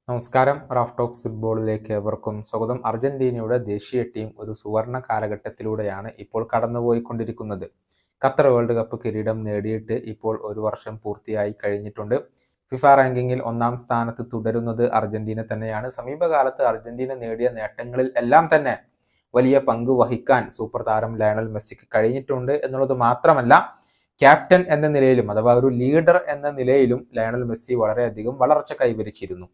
നമസ്കാരം. Raf talks ഫുട്ബോളിലേക്ക് ഏവർക്കും സ്വാഗതം. അർജന്റീനയുടെ ദേശീയ ടീം ഒരു സുവർണ കാലഘട്ടത്തിലൂടെയാണ് ഇപ്പോൾ കടന്നുപോയിക്കൊണ്ടിരിക്കുന്നത്. ഖത്തർ വേൾഡ് കപ്പ് കിരീടം നേടിയിട്ട് ഇപ്പോൾ ഒരു വർഷം പൂർത്തിയായി കഴിഞ്ഞിട്ടുണ്ട്. ഫിഫ റാങ്കിങ്ങിൽ 1-ാം സ്ഥാനത്ത് തുടരുന്നത് അർജന്റീന തന്നെയാണ്. സമീപകാലത്ത് അർജന്റീന നേടിയ നേട്ടങ്ങളിൽ എല്ലാം തന്നെ വലിയ പങ്ക് വഹിക്കാൻ സൂപ്പർ താരം ലയണൽ മെസ്സിക്ക് കഴിഞ്ഞിട്ടുണ്ട് എന്നുള്ളത് മാത്രമല്ല, ക്യാപ്റ്റൻ എന്ന നിലയിലും അഥവാ ഒരു ലീഡർ എന്ന നിലയിലും ലയണൽ മെസ്സി വളരെയധികം വളർച്ച കൈവരിച്ചിരുന്നു.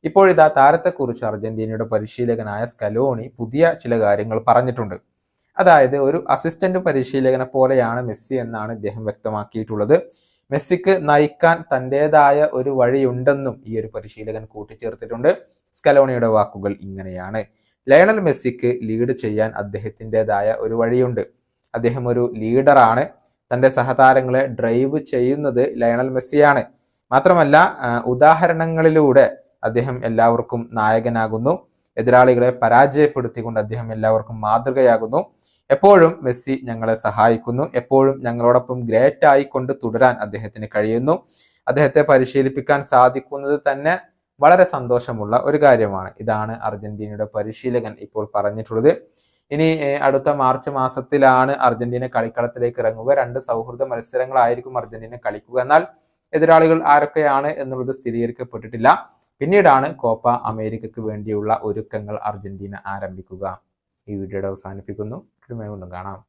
ഇപ്പോഴിതാ താരത്തെക്കുറിച്ച് അർജന്റീനയുടെ പരിശീലകനായ സ്കലോണി പുതിയ ചില കാര്യങ്ങൾ പറഞ്ഞിട്ടുണ്ട്. അതായത് ഒരു അസിസ്റ്റന്റ് പരിശീലകനെ പോലെയാണ് മെസ്സി എന്നാണ് ഇദ്ദേഹം വ്യക്തമാക്കിയിട്ടുള്ളത്. മെസ്സിക്ക് നയിക്കാൻ തൻ്റെതായ ഒരു വഴിയുണ്ടെന്നും ഈ ഒരു പരിശീലകൻ കൂട്ടിച്ചേർത്തിട്ടുണ്ട്. സ്കലോണിയുടെ വാക്കുകൾ ഇങ്ങനെയാണ്: ലയണൽ മെസ്സിക്ക് ലീഡ് ചെയ്യാൻ അദ്ദേഹത്തിൻ്റെതായ ഒരു വഴിയുണ്ട്. അദ്ദേഹം ഒരു ലീഡറാണ്. തൻ്റെ സഹതാരങ്ങളെ ഡ്രൈവ് ചെയ്യുന്നത് ലയണൽ മെസ്സിയാണ്. മാത്രമല്ല, ഉദാഹരണങ്ങളിലൂടെ അദ്ദേഹം എല്ലാവർക്കും നായകനാകുന്നു. എതിരാളികളെ പരാജയപ്പെടുത്തിക്കൊണ്ട് അദ്ദേഹം എല്ലാവർക്കും മാതൃകയാകുന്നു. എപ്പോഴും മെസ്സി ഞങ്ങളെ സഹായിക്കുന്നു. എപ്പോഴും ഞങ്ങളോടൊപ്പം ഗ്രേറ്റ് ആയിക്കൊണ്ട് തുടരാൻ അദ്ദേഹത്തിന് കഴിയുന്നു. അദ്ദേഹത്തെ പരിശീലിപ്പിക്കാൻ സാധിക്കുന്നത് തന്നെ വളരെ സന്തോഷമുള്ള ഒരു കാര്യമാണ്. ഇതാണ് അർജന്റീനയുടെ പരിശീലകൻ ഇപ്പോൾ പറഞ്ഞിട്ടുള്ളത്. ഇനി അടുത്ത മാർച്ച് മാസത്തിലാണ് അർജന്റീന കളിക്കളത്തിലേക്ക് ഇറങ്ങുക. 2 സൗഹൃദ മത്സരങ്ങളായിരിക്കും അർജന്റീന കളിക്കുക. എന്നാൽ എതിരാളികൾ ആരൊക്കെയാണ് എന്നുള്ളത് സ്ഥിരീകരിക്കപ്പെട്ടിട്ടില്ല. പിന്നീടാണ് കോപ്പ അമേരിക്കയ്ക്ക് വേണ്ടിയുള്ള ഒരുക്കങ്ങൾ അർജന്റീന ആരംഭിക്കുക. ഈ വീഡിയോയുടെ അവസാനിപ്പിക്കുന്നു. കാണാം.